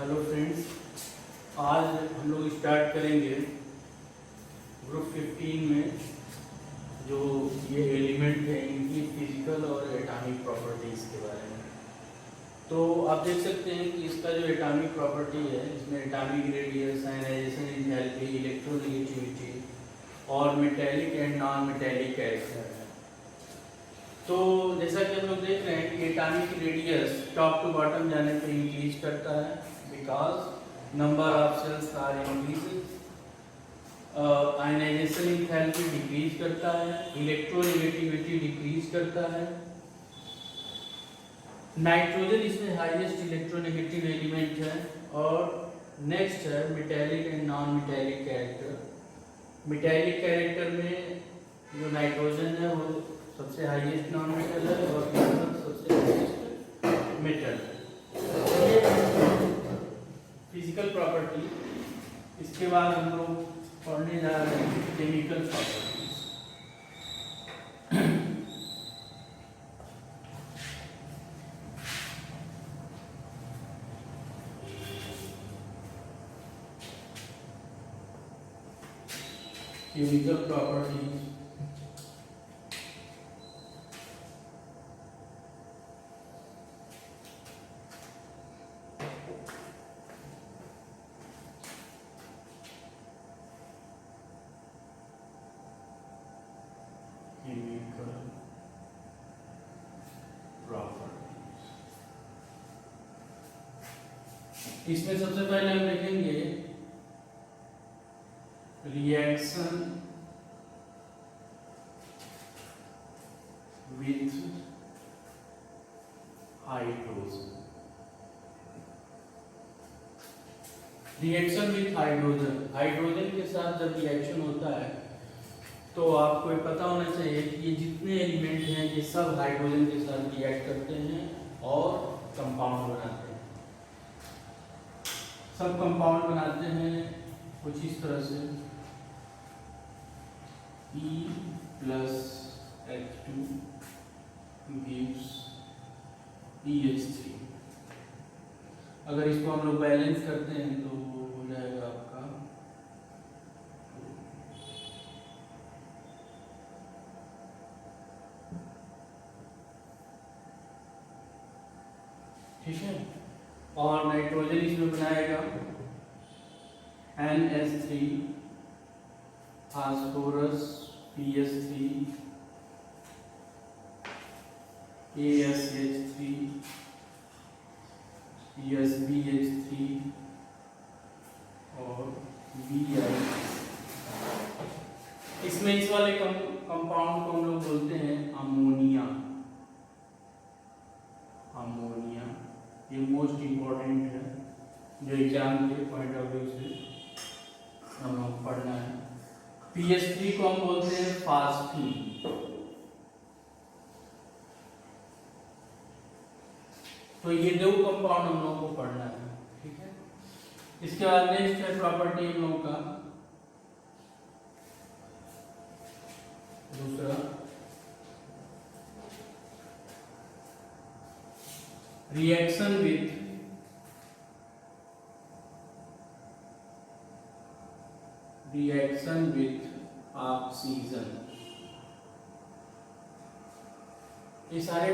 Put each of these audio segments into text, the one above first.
Hello friends, आज हम लोग स्टार्ट करेंगे ग्रुप 15 में जो ये एलिमेंट है इनकी फिजिकल और एटॉमिक प्रॉपर्टीज़ के बारे में। तो आप देख सकते हैं कि इसका जो एटॉमिक प्रॉपर्टी है इसमें atomic radius, ionization enthalpy, electronegativity और metallic and non metallic character है। तो जैसा कि हम लोग देख रहे हैं कि atomic radius top to bottom जाने पर इंक्रीज करता है because number of shells are increases. Ionization enthalpy decrease करता है, इलेक्ट्रोनेगेटिविटी डिक्रीज करता है। नाइट्रोजन इसमें हाईएस्ट इलेक्ट्रोनेगेटिव एलिमेंट है। और नेक्स्ट है metallic and non metallic character. Metallic character में जो नाइट्रोजन है वो सबसे हाईएस्ट नॉन मेटल है और कार्बन सबसे हाईएस्ट मेटल है। Physical property. इसके बाद हम लोग पढ़ने जा रहे हैं केमिकल प्रॉपर्टीज। केमिकल प्रॉपर्टीज इसमें सबसे पहले हम देखेंगे reaction with hydrogen. Reaction with hydrogen, hydrogen के साथ जब रिएक्शन होता है तो आपको ये पता होना चाहिए कि ये जितने एलिमेंट हैं ये सब हाइड्रोजन के साथ रिएक्ट करते हैं और कंपाउंड बनाते हैं। सब कंपाउंड बनाते हैं कुछ इस तरह से E plus H2 gives EH3। अगर इसको हम लोग बैलेंस करते हैं तो हो जाएगा आपका ठीक है। और नाइट्रोजन इसमें बनाएगा NH3, phosphorus PS3, ASH3, PSBH3 और BI। इसमें इस वाले कंपाउंड को हम लोग बोलते हैं अमोनिया। अमोनिया ये मोस्ट इम्पोर्टेंट है जो एग्जाम के पॉइंट ऑफ व्यू से हम लोग पढ़ना है। PS3 को हम बोलते हैं फास्फीन। तो ये दो कंपाउंड हम लोगों को पढ़ना है, ठीक है। इसके बाद नेक्स्ट है प्रॉपर्टी हम लोगों का दूसरा रिएक्शन विथ ऑक्सीजन। ये सारे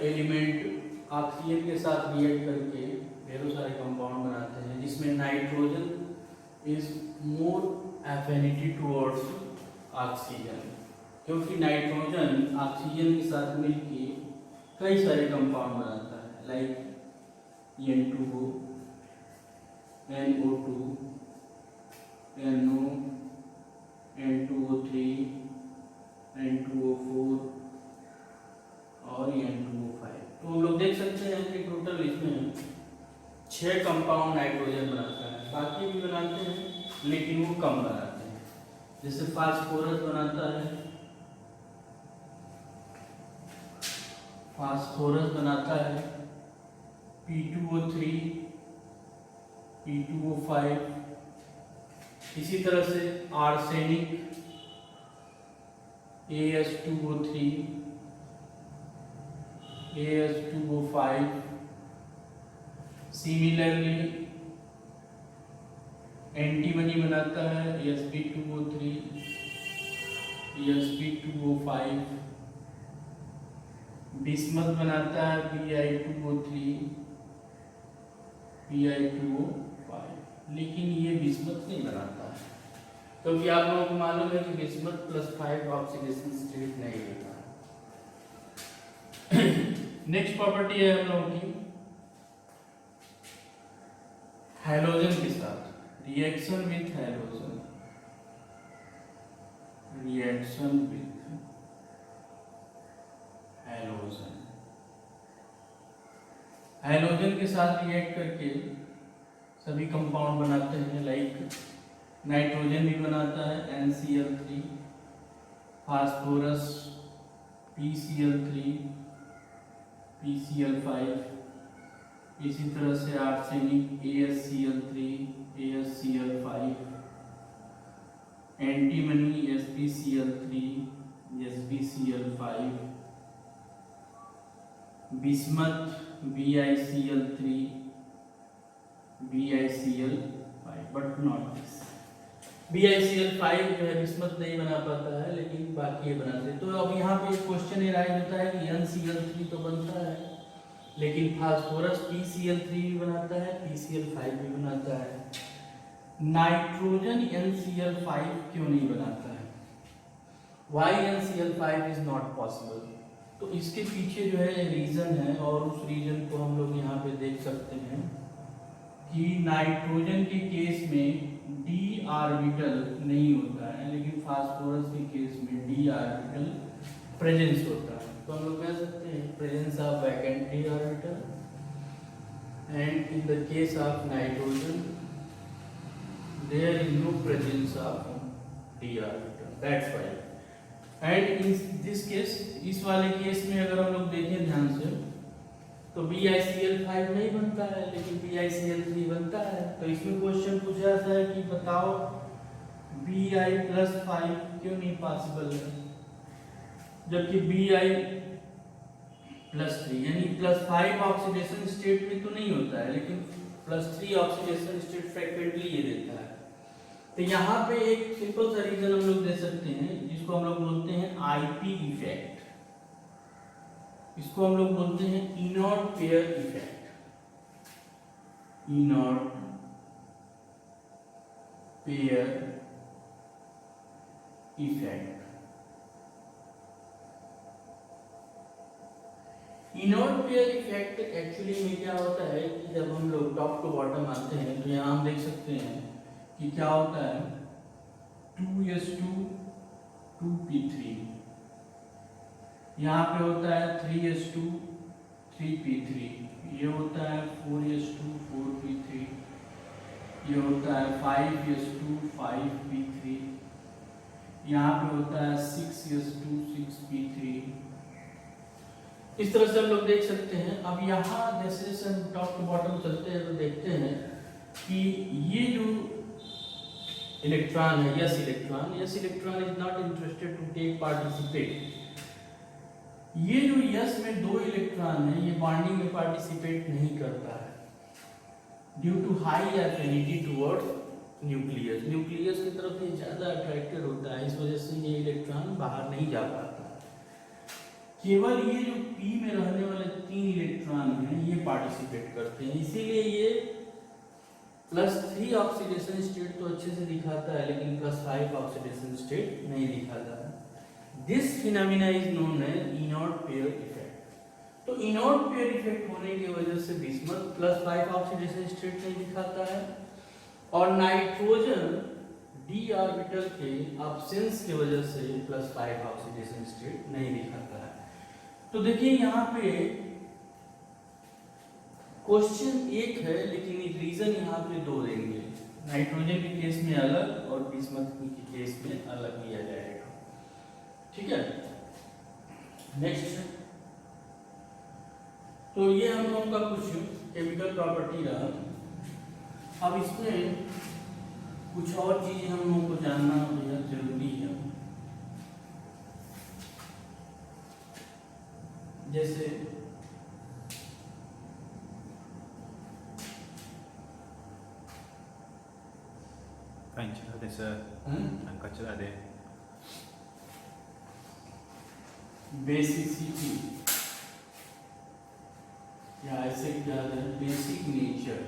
एलिमेंट ऑक्सीजन के साथ रिएक्ट करके ढेरों सारे कंपाउंड बनाते हैं जिसमें nitrogen is more affinity towards oxygen, क्योंकि नाइट्रोजन ऑक्सीजन के साथ मिलके कई सारे कंपाउंड बनाता है like N2O, NO2, NO, N2O3, N2O4 और N2O5। तो हम लोग देख सकते हैं कि टोटल इसमें 6 कंपाउंड नाइट्रोजन बनाता है, बाकी भी बनाते हैं लेकिन वो कम बनाते हैं। जैसे फास्फोरस बनाता है, P2O3, P2O5। इसी तरह से arsenic AS2O3, AS2O5, similarly antimony बनाता है Sp2O3, Sp2O5, बिस्मथ बनाता है Bi2O3, Bi2O5, लेकिन ये बिस्मथ नहीं बनाता है क्योंकि आप लोगों को मालूम है कि बिस्मथ +5 ऑक्सीडेशन स्टेट नहीं होता। नेक्स्ट प्रॉपर्टी है हम लोगों की हैलोजन के साथ reaction with halogen, reaction with halogen, halogen के साथ रिएक्ट करके सभी कंपाउंड बनाते हैं, लाइक नाइट्रोजन भी बनाता है NCl3, फास्फोरस PCl3, PCl5, इसी तरह से arsenic AsCl3, AsCl5, antimony SbCl3, SbCl5, bismuth BiCl3, BiCl5, but not this. BiCl5 जो है बिस्मथ नहीं बना पाता है लेकिन बाकी ये बनाते हैं। तो अब यहाँ पे एक क्वेश्चन ये राइज होता है कि NCl3 तो बनता है लेकिन फास्फोरस PCl3 भी बनाता है, PCl5 भी बनाता है, नाइट्रोजन NCl5 क्यों नहीं बनाता है? Why NCl5 is not possible? तो इसके पीछे जो है रीजन है और उस रीजन को हम लोग यहाँ पे देख सकते हैं कि नाइट्रोजन के केस में d ऑर्बिटल नहीं होता है लेकिन फास्फोरस के केस में d ऑर्बिटल प्रेजेंस होता है। तो हम लोग कह सकते हैं presence of vacant d orbital and in the case of nitrogen there is no presence of d orbital, that's why. And in this case, इस वाले केस में अगर हम लोग देखें ध्यान से तो BiCl5 नहीं बनता है लेकिन BiCl3 बनता है। तो इसमें क्वेश्चन पूछा जाता है कि बताओ Bi+5 क्यों नहीं पॉसिबल है, जबकि Bi+3 यानी +5 ऑक्सीडेशन स्टेट में तो नहीं होता है लेकिन +3 ऑक्सीडेशन स्टेट फ्रीक्वेंटली ये देता है। तो यहाँ पे एक सिंपल सा रीजन हम लोग दे सकते हैं जिसको हम लोग बोलते हैं IP इफेक्ट, इसको हम लोग बोलते हैं inert pair effect, inert pair effect. Inert pair effect actually में क्या होता है कि जब हम लोग टॉप टू बॉटम आते हैं तो यहाँ हम देख सकते हैं कि क्या होता है 2s2 2p3, यहाँ पे होता है 3s2 3p3, ये होता है 4s2 4p3, ये होता है 5s2 5p3, यहाँ पे होता है 6s2 6p3। इस तरह से हम लोग देख सकते हैं। अब यहाँ जैसे जैसे हम टॉप टू बॉटम चलते हैं तो देखते हैं कि ये जो इलेक्ट्रॉन है s electron is not interested to take participate. ये जो यस में 2 इलेक्ट्रॉन है ये बॉन्डिंग में पार्टिसिपेट नहीं करता है due to high affinity towards nucleus, nucleus की तरफ ये ज्यादा अट्रैक्टेड होता है, इस वजह से ये इलेक्ट्रॉन बाहर नहीं जा पाता। केवल ये जो p में रहने वाले 3 इलेक्ट्रॉन हैं ये पार्टिसिपेट करते हैं, इसीलिए ये +3 ऑक्सीडेशन स्टेट तो अच्छे से दिखाता है लेकिन +5 ऑक्सीडेशन स्टेट नहीं दिखाता है। This phenomena is known as inert pair effect. तो इनॉट पेयर इफेक्ट होने की वजह से बिस्मथ +5 ऑक्सीडेशन स्टेट नहीं दिखाता है और नाइट्रोजन d ऑर्बिटल के एब्सेंस की वजह से +5 ऑक्सीडेशन स्टेट नहीं दिखाता है। तो देखिए यहाँ पे क्वेश्चन एक है लेकिन रीजन यहाँ पे 2 देंगे, नाइट्रोजन के केस में अलग और बिस्मथ के केस में अलग लिया जाएगा, ठीक है। नेक्स्ट, तो ये हम लोगों का कुछ केमिकल प्रॉपर्टी रहा। अब इसमें कुछ और चीजें हम लोगों को जानना बेहद जरूरी है, जैसे Kancha, this Kancha there. Basicity या ऐसे क्या है, basic nature,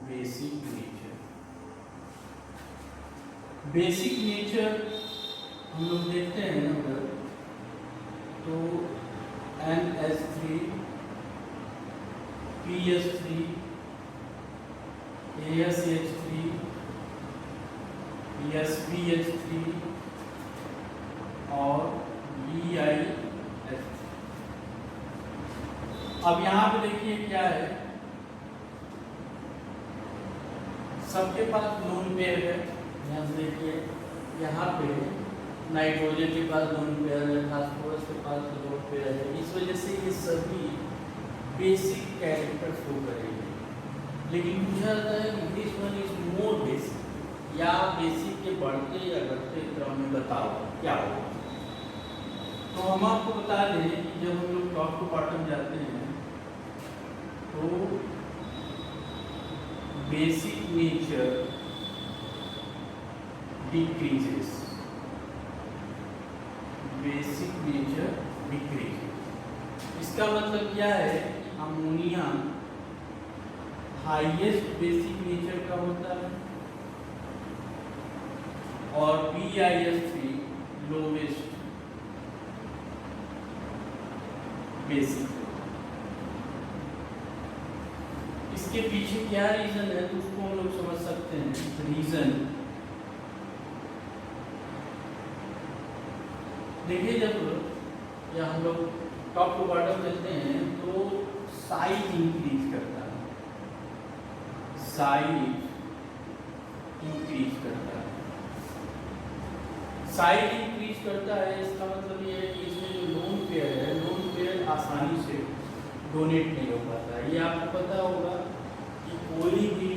basic nature, basic nature हम लोग देखते हैं अगर तो NH3 PS3 ASH3 SPH3 और BIH। अब यहाँ पे देखिए क्या है, सबके पास लोन पेयर है। यहाँ से देखिए यहाँ पे नाइट्रोजन के पास लोन पेयर है, फास्फोरस के पास लोन पेयर है। इस वजह से ये सभी बेसिक कैरेक्टर शो करेंगे। लेकिन पूछा जाता है कि this one is more basic, या बेसिक के बढ़ते या घटते क्रम में बताओ क्या होगा। तो हम आपको बता दें कि जब हम लोग टॉप टू बॉटम जाते हैं तो basic nature decreases, basic nature decreases. इसका मतलब क्या है, अमोनिया हाईएस्ट बेसिक नेचर का होता है और BiH3 लोवेस्ट बेसिक। इसके पीछे क्या रीजन है तो उसको हम लोग समझ सकते हैं। रीजन देखिए, जब या हम लोग टॉप टू बॉटम लेते हैं तो साइज इंक्रीज करता है, साइज इंक्रीज करता है, साइज इंक्रीज करता है। इसका मतलब ये है कि इसमें जो लोन पेयर है, लोन पेयर आसानी से डोनेट नहीं हो पाता है। ये आपको पता होगा कि कोई भी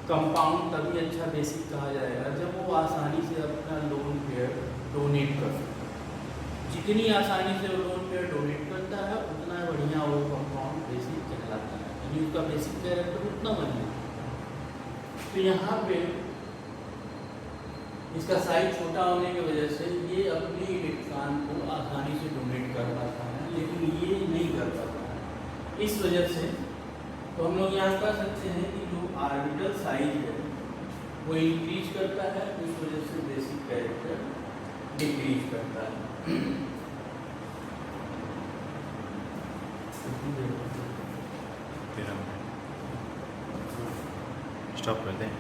कंपाउंड तभी अच्छा बेसिक कहा जाएगा जब वो आसानी से अपना लोन पेयर डोनेट कर सकता है। जितनी आसानी से वो लोन पेयर डोनेट करता है उतना बढ़िया वो कंपाउंड बेसिक कहलाता है, यानी उसका बेसिक कैरेक्टर उतना बढ़िया। तो यहाँ पे इसका साइज छोटा होने की वजह से ये अपने इलेक्ट्रॉन को आसानी से डोनेट कर पाता है, लेकिन ये नहीं कर पाता है। इस वजह से तो हम लोग यहाँ कह सकते हैं कि जो ऑर्बिटल साइज है वो इंक्रीज करता है, इस वजह से बेसिक कैरेक्टर डिक्रीज करता है। स्टॉप कर दें।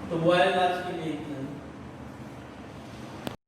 तो वो आज के लिए इतना।